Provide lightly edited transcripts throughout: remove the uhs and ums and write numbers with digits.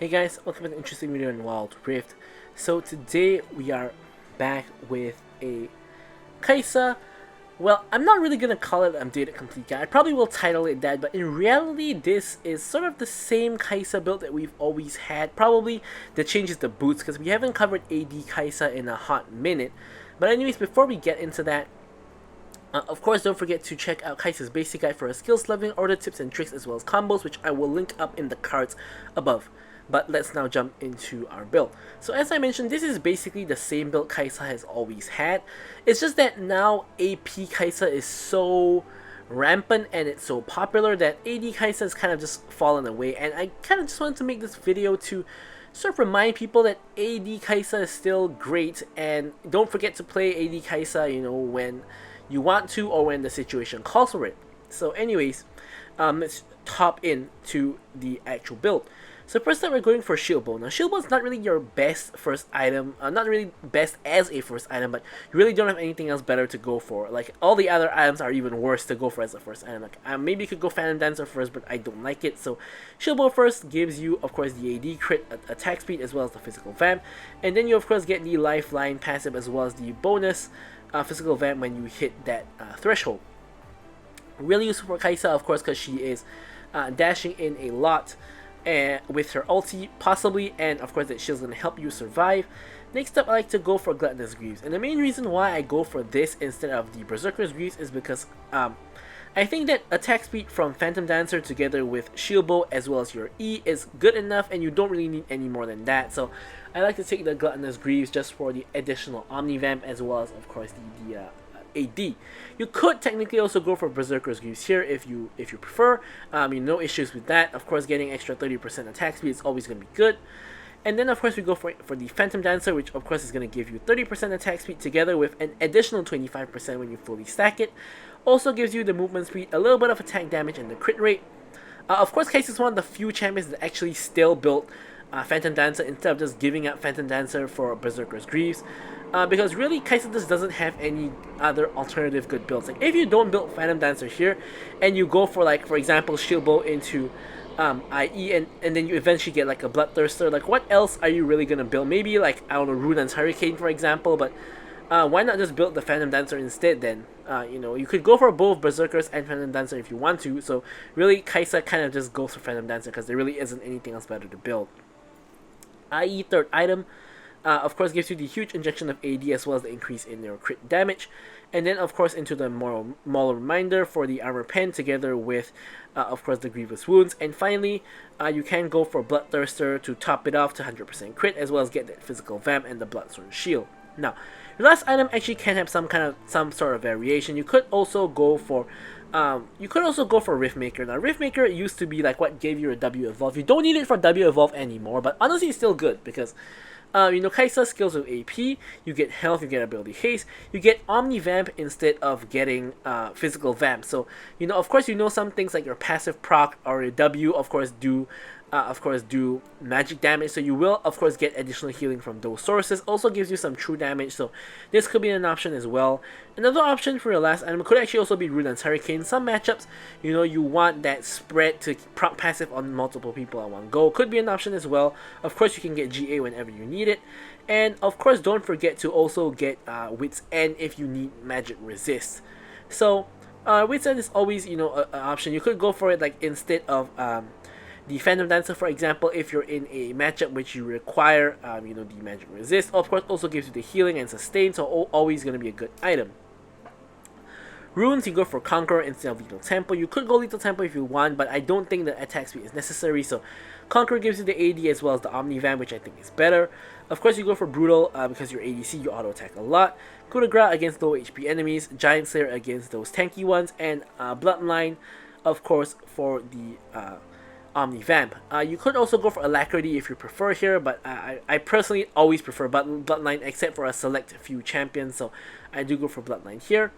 Hey guys, welcome to an interesting video in Wild Rift. So today we are back with a Kaisa. Well, I'm not really gonna call it an updated complete guide. I probably will title it that, but in reality this is sort of the same Kaisa build that we've always had. Probably the change is the boots, because we haven't covered AD Kaisa in a hot minute. But anyways, before we get into that, of course, don't forget to check out Kaisa's basic guide for a skills leveling, order tips and tricks, as well as combos, which I will link up in the cards above. But let's now jump into our build. So as I mentioned, this is basically the same build Kaisa has always had. It's just that now AP Kaisa is so rampant and it's so popular that AD Kaisa has kind of just fallen away. And I kind of just wanted to make this video to sort of remind people that AD Kaisa is still great, and don't forget to play AD Kaisa, you know, when you want to or when the situation calls for it. So anyways, let's hop into the actual build. So first up, we're going for Shield Bow. Now Shield Bow is not really your best first item, not really best as a first item, but you really don't have anything else better to go for. Like, all the other items are even worse to go for as a first item. Like, maybe you could go Phantom Dancer first, but I don't like it. So Shield Bow first gives you, of course, the AD crit attack speed as well as the physical vamp, and then you of course get the lifeline passive as well as the bonus physical vamp when you hit that threshold. Really useful for Kaisa, of course, because she is dashing in a lot with her ulti, possibly, and of course that shield's going to help you survive. Next up, I like to go for Gluttonous Greaves, and the main reason why I go for this instead of the Berserker's Greaves is because I think that attack speed from Phantom Dancer together with Shield Bow as well as your E is good enough, and you don't really need any more than that. So I like to take the Gluttonous Greaves just for the additional Omni Vamp as well as, of course, the AD. You could technically also go for Berserker's Greaves here if you prefer. No issues with that. Of course, getting extra 30% attack speed is always going to be good. And then of course we go for the Phantom Dancer, which of course is going to give you 30% attack speed together with an additional 25% when you fully stack it. Also gives you the movement speed, a little bit of attack damage, and the crit rate. Of course, Kaisa is one of the few champions that actually still built Phantom Dancer instead of just giving up Phantom Dancer for Berserker's Greaves. Because really, Kaisa just doesn't have any other alternative good builds. Like, if you don't build Phantom Dancer here, and you go for, like, for example, Shield Bow into IE, and then you eventually get like a Bloodthirster, like, what else are you really gonna build? Maybe, like, I don't know, Runan's Hurricane, for example, but why not just build the Phantom Dancer instead then? You could go for both Berserkers and Phantom Dancer if you want to, so really, Kaisa kind of just goes for Phantom Dancer because there really isn't anything else better to build. IE third item, of course, gives you the huge injection of AD as well as the increase in your crit damage. And then, of course, into the Moral Reminder for the Armor Pen together with, of course, the Grievous Wounds. And finally, you can go for Bloodthirster to top it off to 100% crit as well as get that physical vamp and the Bloodsworn Shield. Now, your last item actually can have some sort of variation. You could also go for Riftmaker. Now, Riftmaker used to be like what gave you a W Evolve. You don't need it for W Evolve anymore, but honestly, it's still good because Kaisa skills with AP, you get health, you get ability haste, you get Omni Vamp instead of getting physical vamp. So, of course, some things like your passive proc or your W, of course, do magic damage. So you will, of course, get additional healing from those sources. Also gives you some true damage, so this could be an option as well. Another option for your last item could actually also be Runan's Hurricane. Some matchups, you want that spread to proc passive on multiple people at one go. Could be an option as well. Of course, you can get GA whenever you need it. And of course, don't forget to also get Wit's End if you need magic resist. So Wit's End is always, an option. You could go for it like instead of the Phantom Dancer, for example, if you're in a matchup which you require, the magic resist. Of course, also gives you the healing and sustain, so always going to be a good item. Runes, you go for Conqueror instead of Lethal Tempo. You could go Lethal Tempo if you want, but I don't think the attack speed is necessary, so Conqueror gives you the AD as well as the Omni Vamp, which I think is better. Of course, you go for Brutal because you're ADC, you auto attack a lot. Coup de Grace against low HP enemies, Giant Slayer against those tanky ones, and Bloodline, of course, for the Omni Vamp. You could also go for Alacrity if you prefer here, but I personally always prefer Bloodline except for a select few champions, so I do go for Bloodline here.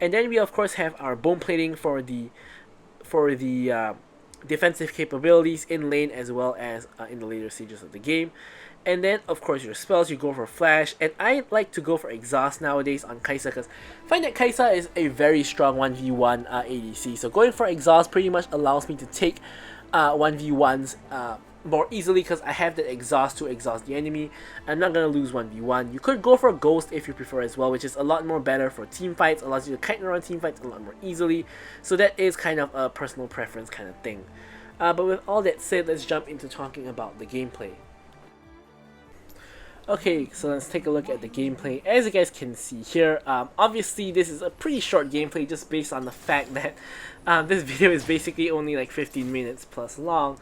And then we of course have our Bone Plating for the defensive capabilities in lane as well as in the later stages of the game. And then of course your spells, you go for Flash, and I like to go for Exhaust nowadays on Kaisa because I find that Kaisa is a very strong 1v1 ADC, so going for Exhaust pretty much allows me to take 1v1s more easily because I have that exhaust to exhaust the enemy. I'm not going to lose 1v1. You could go for a ghost if you prefer as well, which is a lot more better for team fights, allows you to kite around team fights a lot more easily. So that is kind of a personal preference kind of thing. But with all that said, let's jump into talking about the gameplay. Okay, so let's take a look at the gameplay. As you guys can see here, obviously this is a pretty short gameplay just based on the fact that this video is basically only like 15 minutes plus long.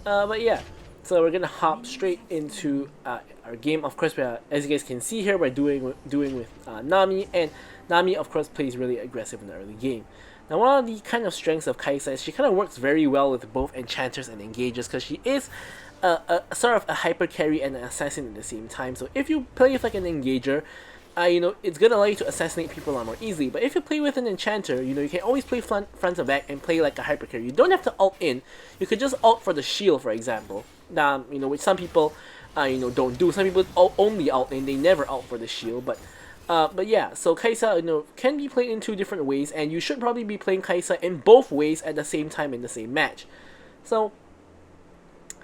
But yeah, so we're gonna hop straight into our game. Of course, as you guys can see here, we're doing with Nami, and Nami of course plays really aggressive in the early game. Now, one of the kind of strengths of Kai'Sa is she kind of works very well with both enchanters and engagers because she is a sort of a hyper carry and an assassin at the same time. So if you play with like an engager, you know, it's gonna allow you to assassinate people a lot more easily. But if you play with an enchanter, you know, you can always play front to back and play like a hyper carry. You don't have to ult in. You could just ult for the shield, for example. You know, which some people, you know, don't do. Some people only ult in. They never ult for the shield. But yeah, so Kai'Sa, you know, can be played in two different ways, and you should probably be playing Kai'Sa in both ways at the same time in the same match. So,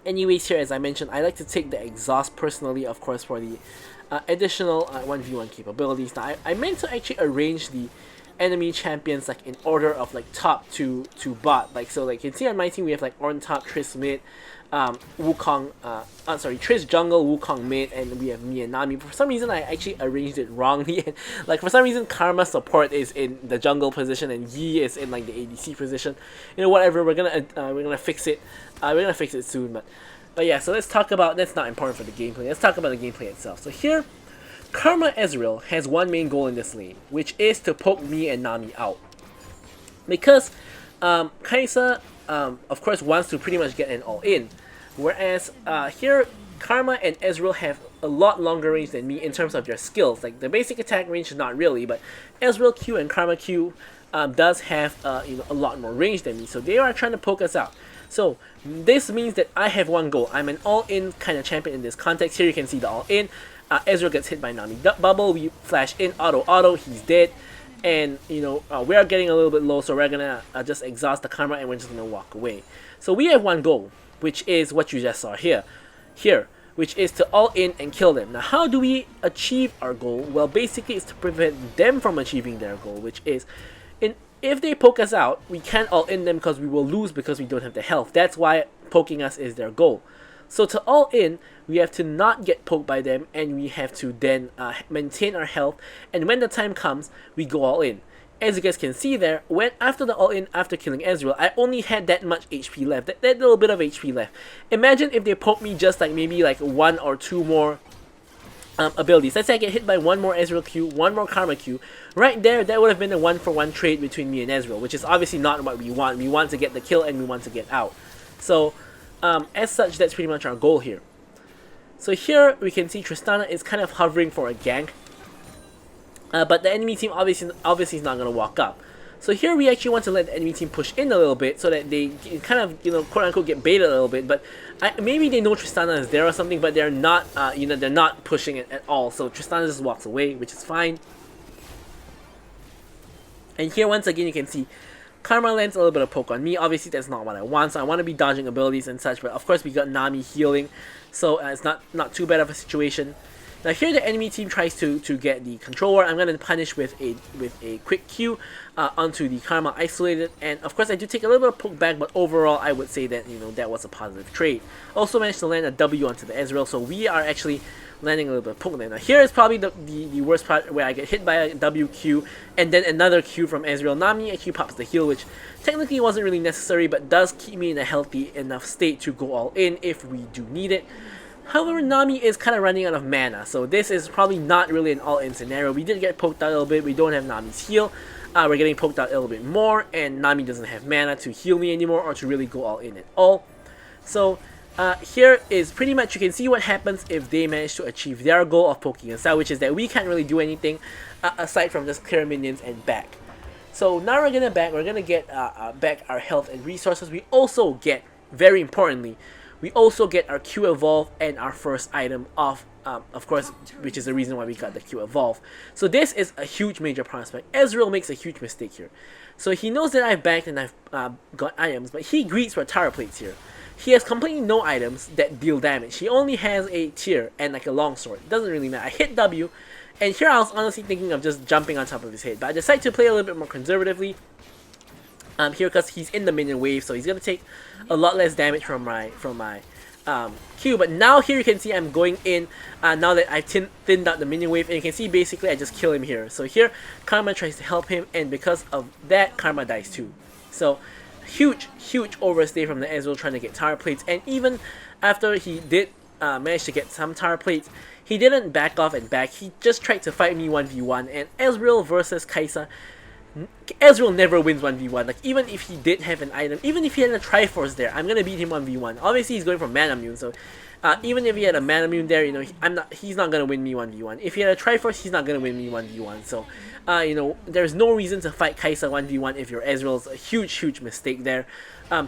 anyways, here, as I mentioned, I like to take the exhaust personally, of course, for the additional 1v1 capabilities. Now, I meant to actually arrange the enemy champions like in order of like top to bot. Like, so like you can see on my team we have like Ornn top, Triss mid, Wukong, Triss jungle, Wukong mid, and we have me and Nami. For some reason I actually arranged it wrongly, and like for some reason Karma support is in the jungle position and Yi is in like the ADC position. You know, whatever, we're gonna fix it. We're gonna fix it soon, but yeah, so let's talk about, that's not important for the gameplay. Let's talk about the gameplay itself. So here, Karma Ezreal has one main goal in this lane, which is to poke me and Nami out. Because Kai'Sa, of course, wants to pretty much get an all-in. Whereas here, Karma and Ezreal have a lot longer range than me in terms of their skills. Like the basic attack range is not really, but Ezreal Q and Karma Q does have you know, a lot more range than me. So they are trying to poke us out. So this means that I have one goal. I'm an all-in kind of champion in this context. Here you can see the all-in. Ezreal gets hit by Nami bubble. We flash in auto. He's dead. And you know, we are getting a little bit low, so we're gonna just exhaust the Karma and we're just gonna walk away. So we have one goal, which is what you just saw here, which is to all in and kill them. Now, how do we achieve our goal? Well, basically, it's to prevent them from achieving their goal, which is, if they poke us out, we can't all in them because we will lose because we don't have the health. That's why poking us is their goal. So to all in, we have to not get poked by them, and we have to then maintain our health, and when the time comes, we go all in. As you guys can see there, after the all in, after killing Ezreal, I only had that much HP left, that little bit of HP left. Imagine if they poke me just like maybe like one or two more abilities. Let's say I get hit by one more Ezreal Q, one more Karma Q. Right there, that would have been a 1-for-1 trade between me and Ezreal, which is obviously not what we want. We want to get the kill and we want to get out. So, as such, that's pretty much our goal here. So here, we can see Tristana is kind of hovering for a gank. But the enemy team obviously is not going to walk up. So here we actually want to let the enemy team push in a little bit so that they kind of, you know, quote unquote get baited a little bit. But maybe they know Tristana is there or something, but they're not, you know, they're not pushing it at all. So Tristana just walks away, which is fine. And here once again you can see Karma lands a little bit of poke on me. Obviously that's not what I want, so I want to be dodging abilities and such. But of course we got Nami healing, so it's not too bad of a situation. Now here the enemy team tries to get the controller. I'm gonna punish with a quick Q onto the Karma isolated, and of course I do take a little bit of poke back, but overall I would say that, you know, that was a positive trade. Also managed to land a W onto the Ezreal, so we are actually landing a little bit of poke there. Now here is probably the worst part, where I get hit by a WQ and then another Q from Ezreal. Nami actually pops the heal, which technically wasn't really necessary, but does keep me in a healthy enough state to go all in if we do need it. However, Nami is kind of running out of mana, so this is probably not really an all-in scenario. We did get poked out a little bit. We don't have Nami's heal. We're getting poked out a little bit more, and Nami doesn't have mana to heal me anymore or to really go all in at all. So here is pretty much, you can see what happens if they manage to achieve their goal of poking us out, which is that we can't really do anything aside from just clear minions and back. So now we're gonna get back our health and resources. We also get, very importantly, we also get our Q evolve and our first item of course, which is the reason why we got the Q evolve. So this is a huge major prospect. Ezreal makes a huge mistake here. So he knows that I've backed and I've got items, but he greets for tower plates here. He has completely no items that deal damage. He only has a tier and like a longsword. It doesn't really matter. I hit W, and here I was honestly thinking of just jumping on top of his head, but I decided to play a little bit more conservatively here because he's in the minion wave, so he's gonna take a lot less damage from my Q. But now here you can see I'm going in now that I've thinned out the minion wave, and you can see basically I just kill him here. So here Karma tries to help him, and because of that Karma dies too. So huge overstay from the Ezreal trying to get tower plates, and even after he did manage to get some tower plates, he didn't back off and back. He just tried to fight me 1v1, and Ezreal versus Kai'Sa, Ezreal never wins 1v1. Like, even if he did have an item, even if he had a Triforce there, I'm gonna beat him 1v1. Obviously he's going for Manamune, so even if he had a Manamune there, you know, he's not gonna win me 1v1. If he had a Triforce, he's not gonna win me 1v1. So you know, there's no reason to fight Kai'Sa 1v1 if your Ezreal's a huge mistake there.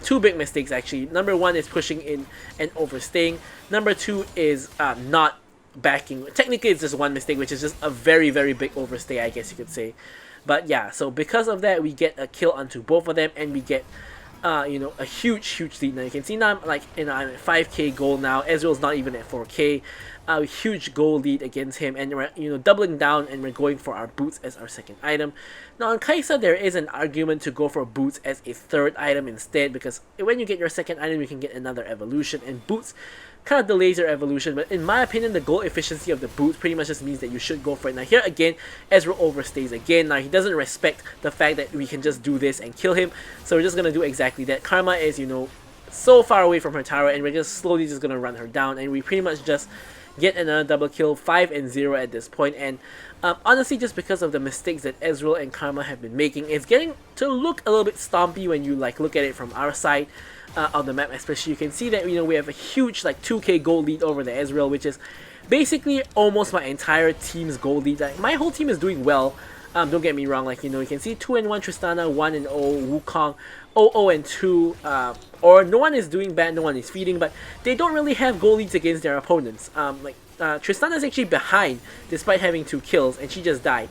Two big mistakes actually. Number one is pushing in and overstaying. Number two is not backing. Technically it's just one mistake, which is just a very big overstay, I guess you could say. But yeah, so because of that, we get a kill onto both of them, and we get you know, a huge lead. Now you can see now I'm like, you know, I'm at 5k gold now. Ezreal's not even at 4k. Huge gold lead against him, and we're, you know, doubling down, and we're going for our boots as our second item. Now on Kai'Sa, there is an argument to go for boots as a third item instead, because when you get your second item, you can get another evolution, and boots kind of delays your evolution. But in my opinion, the gold efficiency of the boots pretty much just means that you should go for it. Now here again, Ezreal overstays again. Now he doesn't respect the fact that we can just do this and kill him, so we're just gonna do exactly that. Karma is, you know, so far away from her tower, and we're just slowly just gonna run her down, and we pretty much just get another double kill, 5-0 at this point. And honestly, just because of the mistakes that Ezreal and Karma have been making, it's getting to look a little bit stompy when you like look at it from our side of the map. Especially, you can see that, you know, we have a huge like 2k gold lead over the Ezreal, which is basically almost my entire team's gold lead. Like, my whole team is doing well. Don't get me wrong, like, you know, you can see 2-1 Tristana, 1-0 Wukong, 0-2, or no one is doing bad, no one is feeding, but they don't really have goal leads against their opponents. Tristana is actually behind despite having 2 kills, and she just died.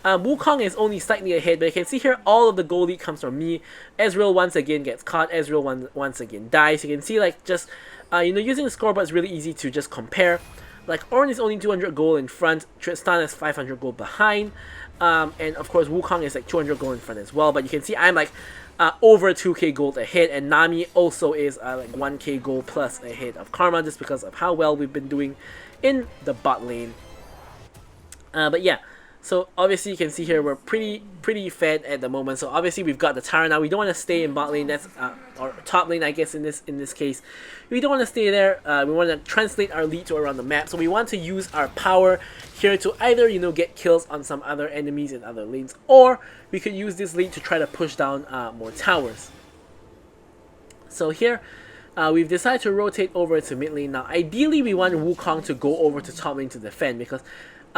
Wukong is only slightly ahead, but you can see here all of the goal lead comes from me. Ezreal once again gets caught, Ezreal once again dies. You can see, like, just you know, using the scoreboard is really easy to just compare. Like, Ornn is only 200 gold in front, Tristana is 500 gold behind, and of course Wukong is like 200 gold in front as well. But you can see I'm like over 2k gold ahead, and Nami also is like 1k gold plus ahead of Karma, just because of how well we've been doing in the bot lane. But yeah, so obviously you can see here we're pretty fed at the moment. So obviously we've got the tower now. We don't want to stay in bot lane, that's or top lane, I guess, in this case. We don't want to stay there. We want to translate our lead to around the map. So we want to use our power here to either, you know, get kills on some other enemies in other lanes, or we could use this lead to try to push down more towers. So here we've decided to rotate over to mid lane. Now ideally we want Wukong to go over to top lane to defend, because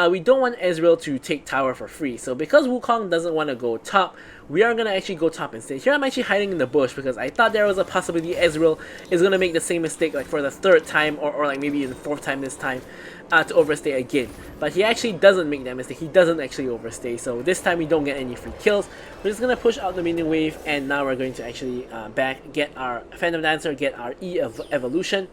we don't want Ezreal to take tower for free. So because Wukong doesn't want to go top, we are going to actually go top instead. Here I'm actually hiding in the bush because I thought there was a possibility Ezreal is going to make the same mistake like for the third time, or like maybe the fourth time this time, to overstay again. But he actually doesn't make that mistake. He doesn't actually overstay. So this time we don't get any free kills. We're just going to push out the minion wave, and now we're going to actually get our Phantom Dancer, get our E evolution.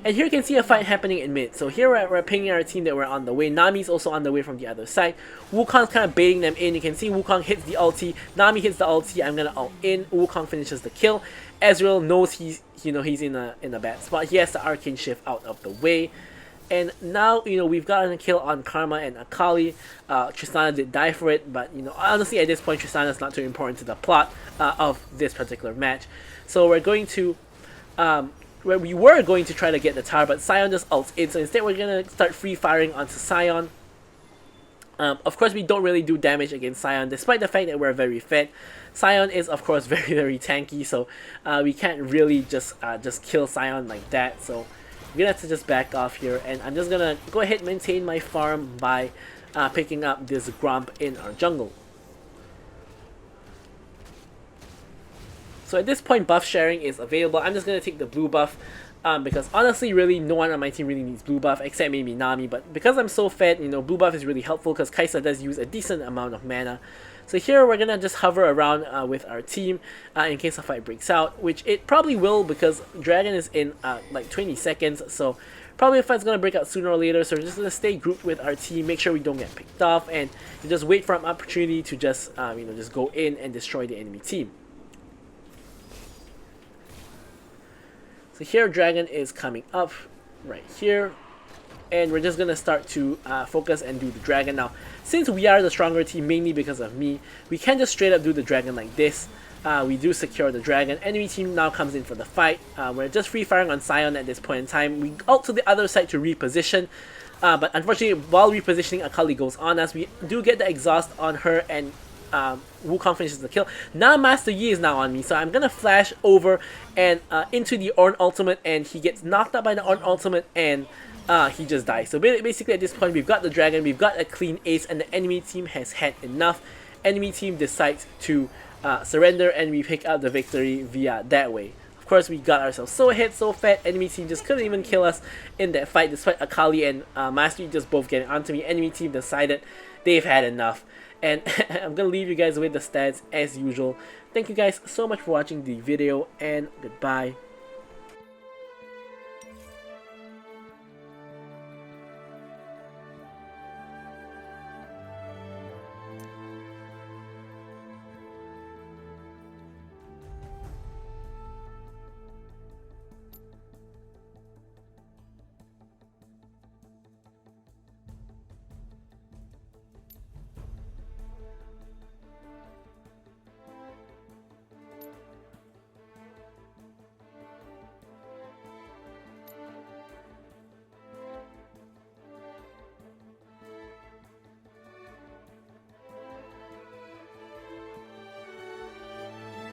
And here you can see a fight happening in mid. So here we're pinging our team that we're on the way. Nami's also on the way from the other side. Wukong's kind of baiting them in. You can see Wukong hits the ulti. Nami hits the ulti. I'm gonna ult in. Wukong finishes the kill. Ezreal knows he's in a bad spot. He has the arcane shift out of the way. And now, you know, we've gotten a kill on Karma and Akali. Tristana did die for it, but, you know, honestly at this point Tristana's not too important to the plot of this particular match. So we're going to where we were going to try to get the tower, but Sion just ults in, so instead we're going to start free firing onto Sion. Of course we don't really do damage against Sion, despite the fact that we're very fed. Sion is of course very tanky, so we can't really just kill Sion like that. So we're gonna have to just back off here, and I'm just gonna go ahead and maintain my farm by picking up this Gromp in our jungle. So at this point buff sharing is available. I'm just going to take the blue buff because honestly, really, no one on my team really needs blue buff except maybe Nami. But because I'm so fed, you know, blue buff is really helpful because Kai'Sa does use a decent amount of mana. So here we're gonna just hover around with our team in case a fight breaks out, which it probably will because Dragon is in like 20 seconds. So probably a fight's gonna break out sooner or later. So we're just gonna stay grouped with our team, make sure we don't get picked off, and just wait for an opportunity to just you know, just go in and destroy the enemy team. So here Dragon is coming up right here, and we're just gonna start to focus and do the Dragon. Now since we are the stronger team mainly because of me, we can't just straight up do the Dragon like this. We do secure the Dragon. Enemy team now comes in for the fight. We're just free firing on Sion at this point in time. We ult to the other side to reposition, but unfortunately while repositioning, Akali goes on us. We do get the exhaust on her, and Wukong finishes the kill. Now Master Yi is now on me, so I'm gonna flash over and into the Ornn ultimate, and he gets knocked out by the Ornn ultimate, and he just dies. So basically at this point we've got the Dragon, we've got a clean ace, and the enemy team has had enough. Enemy team decides to surrender, and we pick up the victory via that way. Of course, we got ourselves so ahead, so fat. Enemy team just couldn't even kill us in that fight, despite Akali and Master Yi just both getting onto me. Enemy team decided they've had enough. And I'm gonna leave you guys with the stats as usual. Thank you guys so much for watching the video, and goodbye.